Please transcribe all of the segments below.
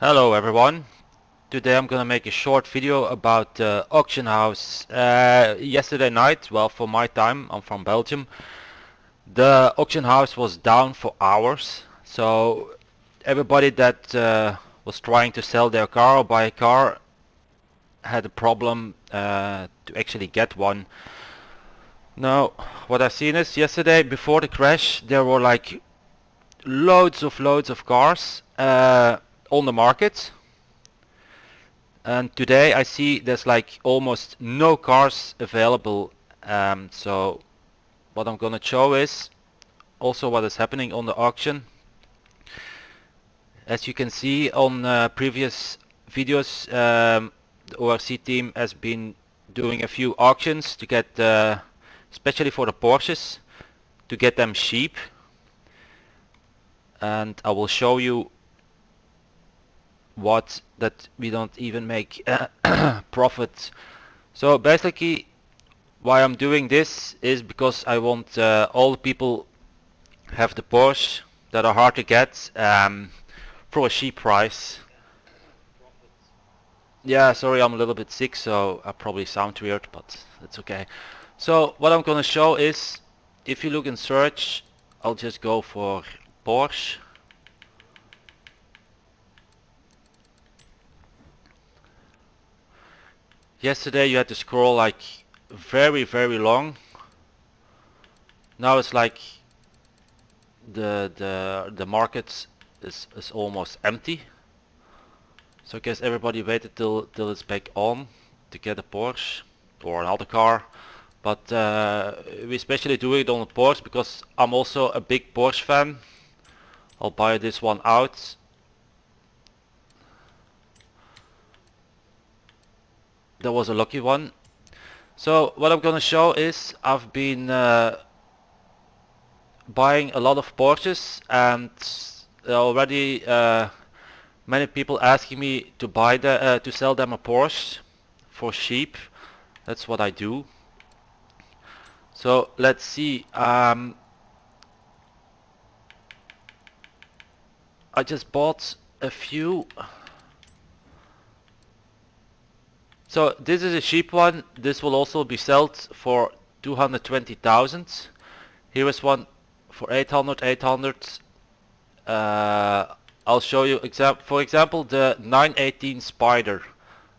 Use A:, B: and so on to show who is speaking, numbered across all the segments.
A: Hello everyone. Today I'm gonna make a short video about the auction house. Yesterday night, well for my time, I'm from Belgium, the auction house was down for hours. So everybody that was trying to sell their car or buy a car had a problem to actually get one. Now what I've seen is yesterday before the crash there were like loads of cars on the market. And today I see there's like almost no cars available. So what I'm gonna show is also what is happening on the auction. As you can see on previous videos, the ORCT team has been doing a few auctions to get, especially for the Porsches, to get them cheap. And I will show you what that we don't even make profit. So basically why I'm doing this is because I want all the people have the Porsche that are hard to get for a cheap price. Yeah, sorry, I'm a little bit sick, so I probably sound weird, but it's okay. So what I'm gonna show is, if you look in search, I'll just go for Porsche. Yesterday you had to scroll like very long. Now it's like the market is almost empty. So I guess everybody waited till it's back on to get a Porsche or another car. But we especially do it on a Porsche because I'm also a big Porsche fan. I'll buy this one out. That was a lucky one. So what I'm gonna show is I've been buying a lot of Porsches, and already many people asking me to buy to sell them a Porsche for cheap. That's what I do. So let's see. I just bought a few. So this is a cheap one. This will also be sold for 220,000. Here is one for 800. I'll show you for example the 918 Spyder,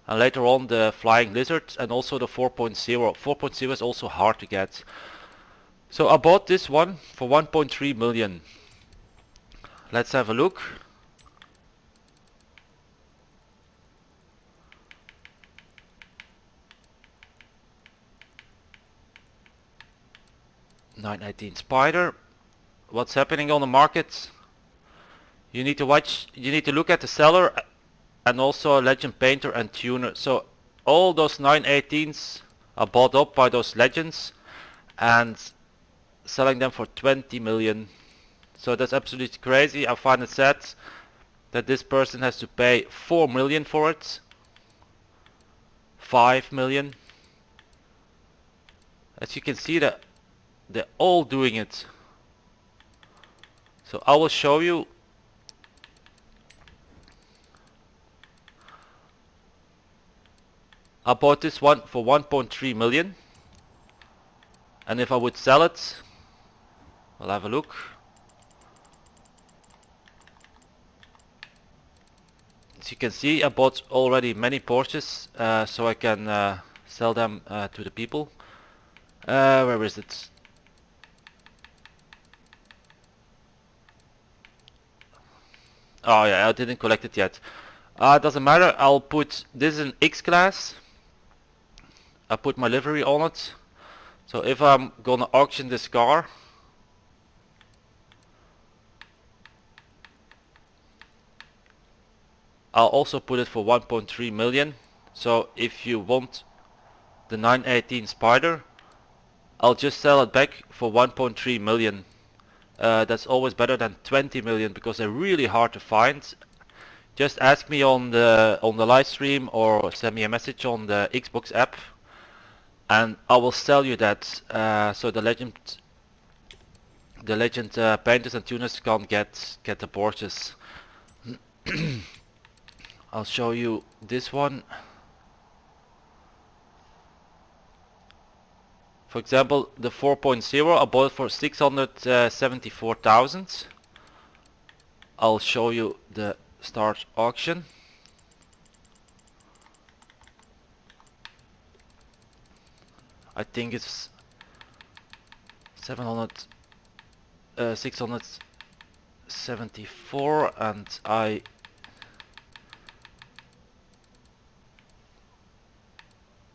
A: and later on the Flying Lizard, and also the 4.0. 4.0 is also hard to get. So I bought this one for 1.3 million. Let's have a look. '19 Spyder. What's happening on the market? You need to look at the seller and also a legend painter and tuner. So all those 918s are bought up by those legends and selling them for 20 million. So that's absolutely crazy. I find it sad that this person has to pay 4 million for it. 5 million. As you can see, that they're all doing it. So I will show you. I bought this one for 1.3 million, and if I would sell it, I'll have a look. As you can see, I bought already many Porsches, so I can sell them to the people. Where is it? Oh yeah, I didn't collect it yet. Doesn't matter, I'll put this in X class. I put my livery on it. So if I'm gonna auction this car, I'll also put it for 1.3 million. So if you want the 918 Spyder, I'll just sell it back for 1.3 million. That's always better than 20 million because they're really hard to find. Just ask me on the live stream or send me a message on the Xbox app, and I will sell you that. So the legend painters and tuners can't get the Porsches. I'll show you this one. For example, the 4.0 I bought it for 674,000. I'll show you the start auction. I think it's 674, and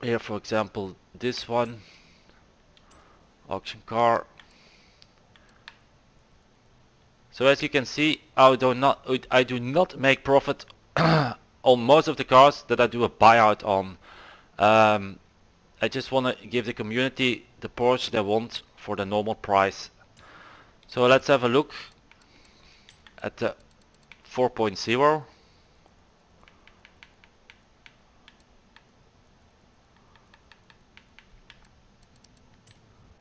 A: here, for example, this one auction car. So as you can see, I do not make profit on most of the cars that I do a buyout on. I just want to give the community the Porsche they want for the normal price. So let's have a look at the 4.0.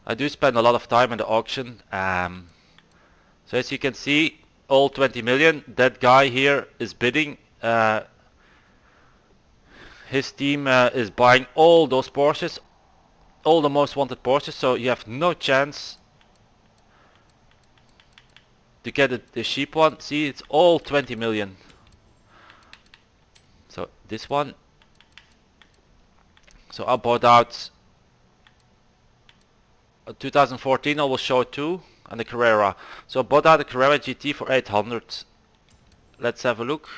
A: I do spend a lot of time in the auction. So as you can see, all 20 million, that guy here is bidding. His team is buying all those Porsches, all the most wanted Porsches, so you have no chance to get the cheap one. See, it's all 20 million. So this one. So I bought out 2014, I will show it too, and the Carrera. So I bought out the Carrera GT for 800. Let's have a look.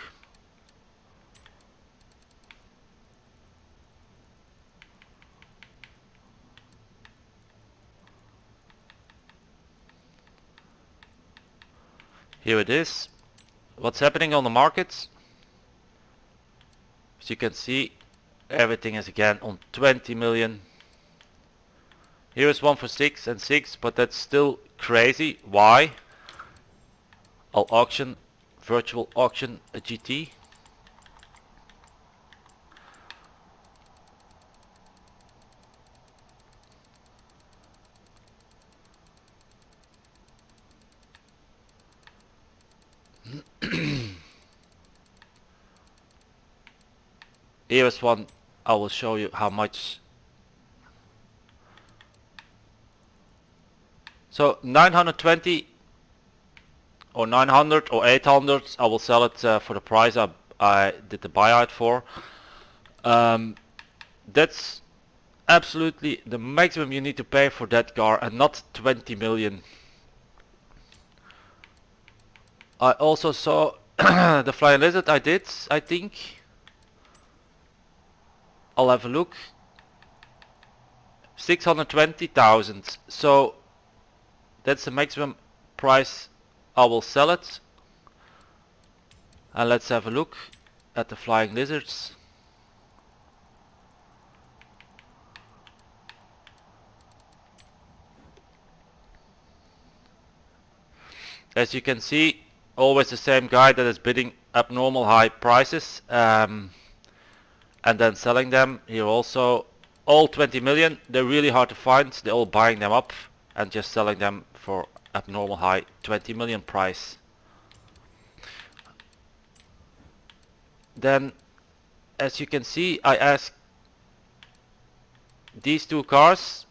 A: Here it is. What's happening on the markets? As you can see, everything is again on 20 million. Here is one for 6 and 6, but that's still crazy. Why? I'll auction, virtual auction a GT. Here is one. I will show you how much. So 920 or 900 or 800, I will sell it for the price I did the buyout for. That's absolutely the maximum you need to pay for that car, and not 20 million. I also saw the Flying Lizard I did, I think. I'll have a look. 620,000. So that's the maximum price I will sell it. And let's have a look at the Flying Lizards. As you can see, always the same guy that is bidding abnormal high prices and then selling them. Here also all 20 million. They're really hard to find. They're all buying them up and just selling them for abnormal high 20 million price. Then as you can see, I asked these two cars,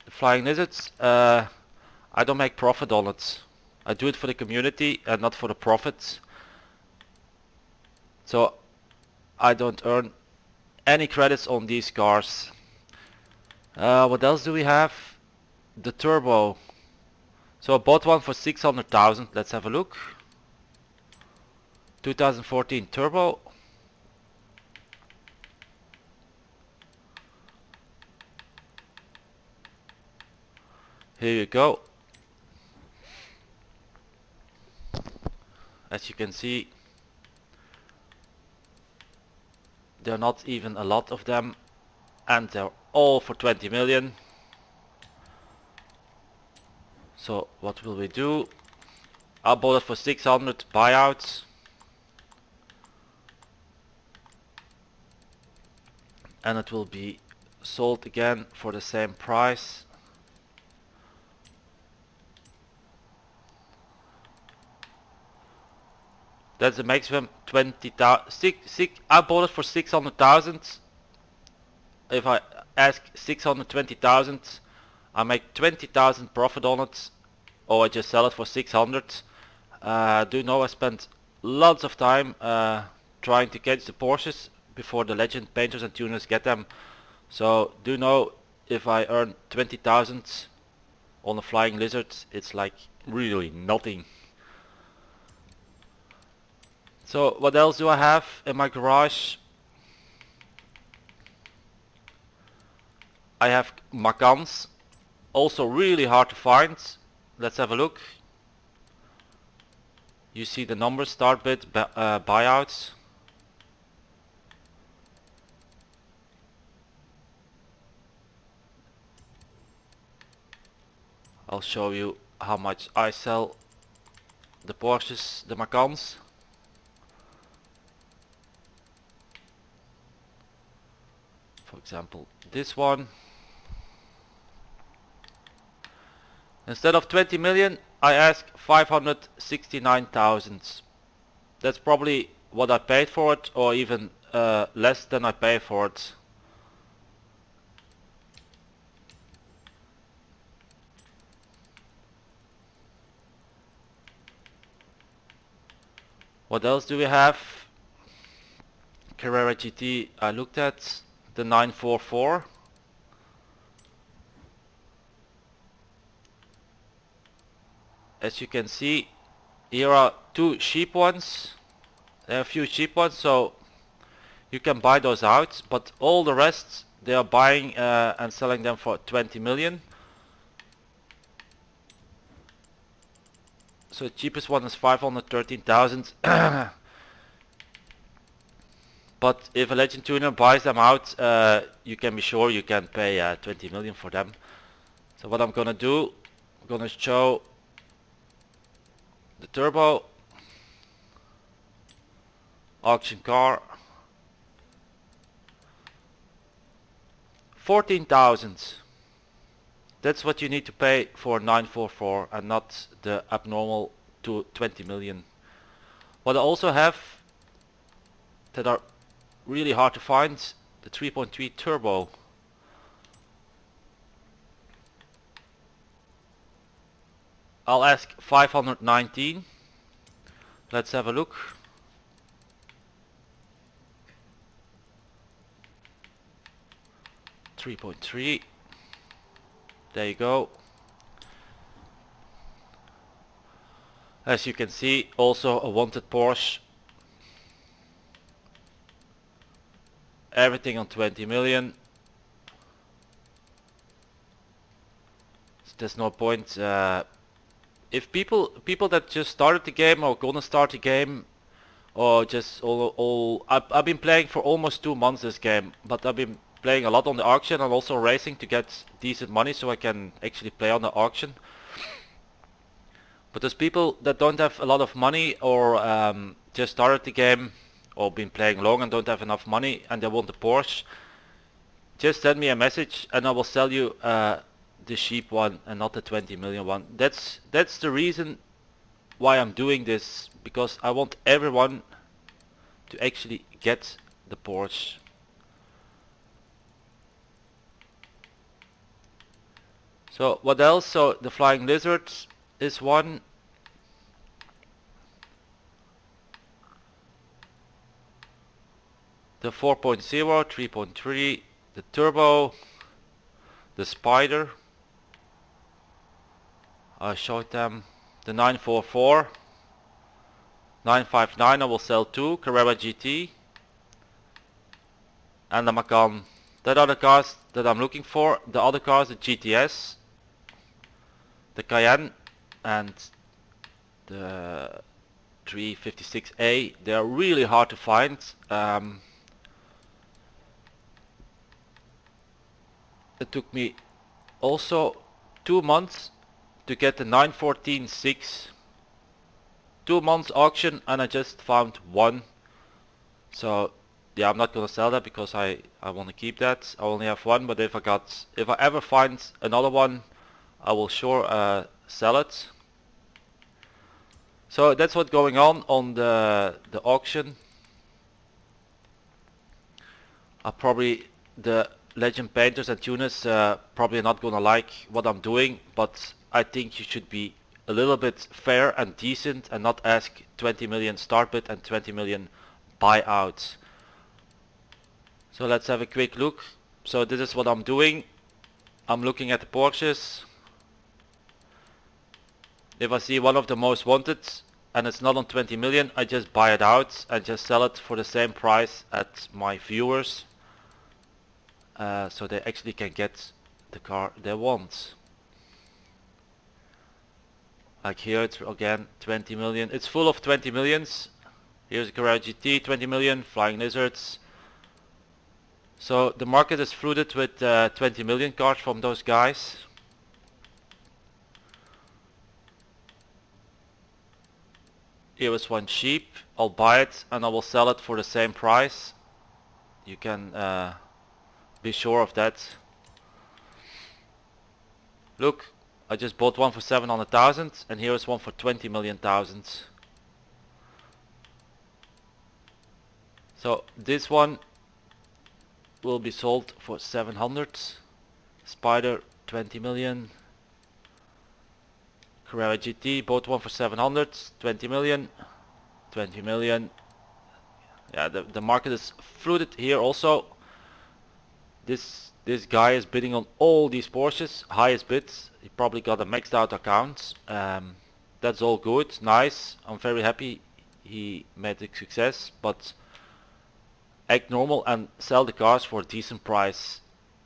A: the Flying Lizards, I don't make profit on it. I do it for the community and not for the profits. So I don't earn any credits on these cars. What else do we have? The turbo. So I bought one for 600,000. Let's have a look. 2014 turbo. Here you go. As you can see, there are not even a lot of them, and they're all for 20 million. So what will we do? I bought it for 600 buyouts. And it will be sold again for the same price. That's the maximum 620,000. I bought it for 600,000. If I ask 620,000, I make 20,000 profit on it, or I just sell it for 600. Do you know I spent lots of time trying to catch the Porsches before the legend painters and tuners get them. So do you know, if I earn 20,000 on a flying lizard, it's like really nothing. So what else do I have in my garage? I have Macans, also really hard to find. Let's have a look. You see the numbers, start bid, buyouts. I'll show you how much I sell the Porsches, the Macans. For example, this one. Instead of 20 million, I ask 569,000. That's probably what I paid for it, or even less than I pay for it. What else do we have? Carrera GT I looked at, the 944. As you can see, here are two cheap ones. There are a few cheap ones, so you can buy those out, but all the rest they are buying and selling them for 20 million. So the cheapest one is 513,000. But if a legend tuner buys them out, you can be sure you can pay 20 million for them. So what I'm gonna do, I'm gonna show the turbo auction car. 14,000. That's what you need to pay for 944 and not the abnormal to 20 million. What I also have that are really hard to find, the 3.3 turbo. I'll ask 519. Let's have a look. .3. There you go. As you can see, also a wanted Porsche. Everything on 20 million. There's no point. If people that just started the game or gonna start the game, or just I've been playing for almost 2 months this game, but I've been playing a lot on the auction and also racing to get decent money so I can actually play on the auction. But there's people that don't have a lot of money, or just started the game or been playing long and don't have enough money and they want a Porsche. Just send me a message and I will sell you the cheap one and not the 20 million one. That's the reason why I'm doing this, because I want everyone to actually get the Porsche. So what else? So the Flying Lizard is one. The 4.0, 3.3, the turbo, the Spyder. I showed them the 944, 959 I will sell two, Carrera GT, and the Macan. That are the cars that I'm looking for. The other cars, the GTS, the Cayenne, and the 356A, they are really hard to find. It took me also 2 months to get the 914.6. 2 months auction and I just found one. So yeah, I'm not gonna sell that because I want to keep that. I only have one, but if I ever find another one, I will sure sell it. So that's what's going on the auction. Probably the legend painters and tuners probably not gonna like what I'm doing, but I think you should be a little bit fair and decent and not ask 20 million start bid and 20 million buyouts. So let's have a quick look. So this is what I'm doing. I'm looking at the Porsches. If I see one of the most wanted and it's not on 20 million, I just buy it out and just sell it for the same price at my viewers. So they actually can get the car they want. Like here it's again 20 million. It's full of 20 millions. Here's a Carrera Gt, 20 million, Flying Lizards. So the market is flooded with 20 million cars from those guys. Here is one cheap. I'll buy it and I will sell it for the same price. You can be sure of that. Look, I just bought one for 700,000 and here is one for 20 million thousand. So this one will be sold for 700. Spyder 20 million. Carrera GT, bought one for 700, 20 million, 20 million. Yeah, the market is flooded here also. This guy is bidding on all these Porsches, highest bids. He probably got a maxed out account. That's all good, nice. I'm very happy he made a success, but act normal and sell the cars for a decent price.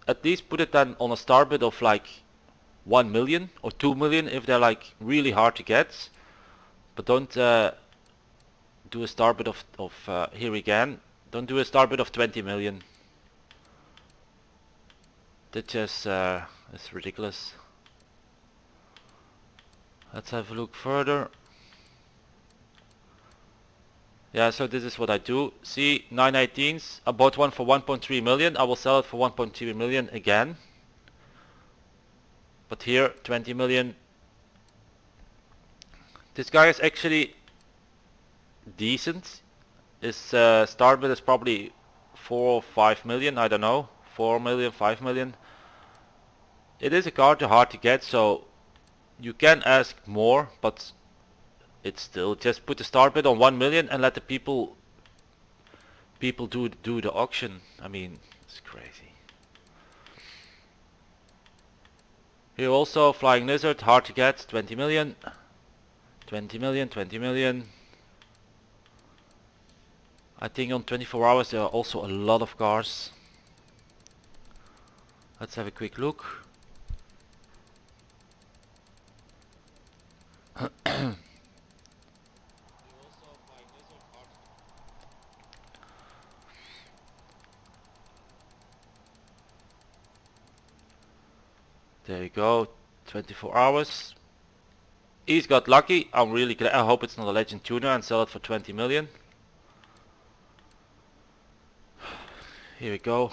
A: At least put it then on a start bid of like 1 million or 2 million if they're like really hard to get, but don't do a start bid of here again, don't do a start bid of 20 million. That just is ridiculous. Let's have a look further. Yeah, so this is what I do. See, 918s, I bought one for 1.3 million, I will sell it for 1.2 million again. But here 20 million. This guy is actually decent. His start bid is probably 4 or 5 million, I don't know, 4 million, 5 million. It is a car too hard to get, so you can ask more, but it's still just put the start bid on 1 million and let the people do the auction. I mean, it's crazy. Here also Flying Lizard, hard to get, 20 million, 20 million, 20 million. I think on 24 hours there are also a lot of cars. Let's have a quick look. There you go, 24 hours. He's got lucky. I'm really glad. I hope it's not a legend tuner and sell it for 20 million. Here we go.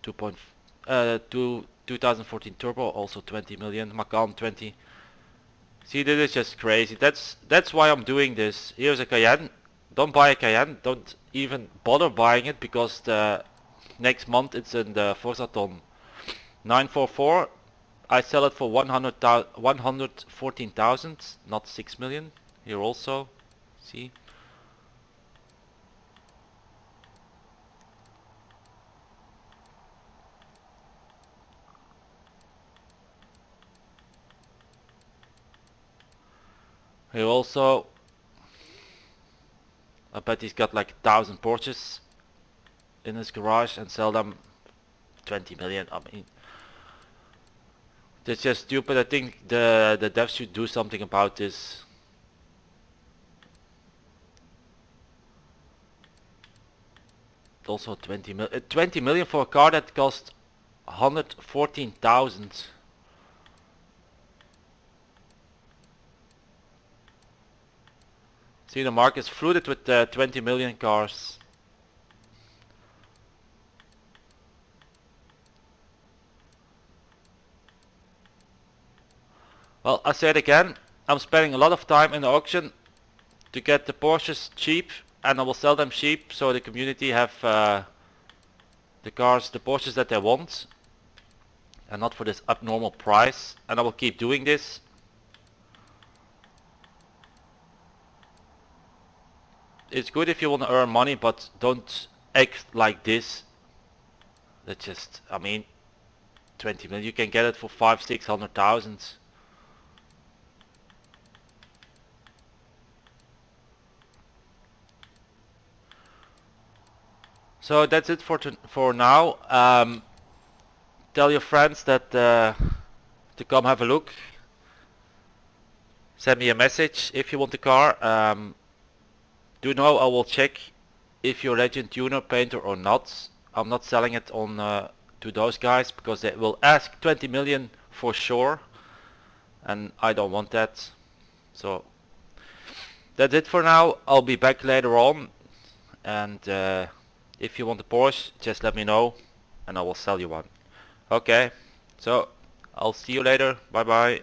A: 2014 turbo, also 20 million. Macan 20. See, this is just crazy. That's why I'm doing this. Here's a Cayenne. Don't buy a Cayenne. Don't even bother buying it because the next month it's in the Forza 944. I sell it for 114,000, not 6 million. Here also, see. Here also, I bet he's got like 1,000 Porsches in his garage and sell them 20 million. I mean, that's just stupid. I think the devs should do something about this. Also 20 million for a car that cost 114,000. See, the market is flooded with 20 million cars. Well, I say it again, I'm spending a lot of time in the auction to get the Porsches cheap and I will sell them cheap so the community have the cars, the Porsches that they want, and not for this abnormal price. And I will keep doing this. It's good if you want to earn money, but don't act like this. That's just, I mean, 20 million, you can get it for 500,000-600,000. So that's it for now. Tell your friends that to come have a look. Send me a message if you want the car. Do know I will check if you're legend tuner painter or not. I'm not selling it on to those guys because they will ask 20 million for sure, and I don't want that. So that's it for now. I'll be back later on, and if you want a Porsche, just let me know and I will sell you one. Okay, so I'll see you later. Bye bye.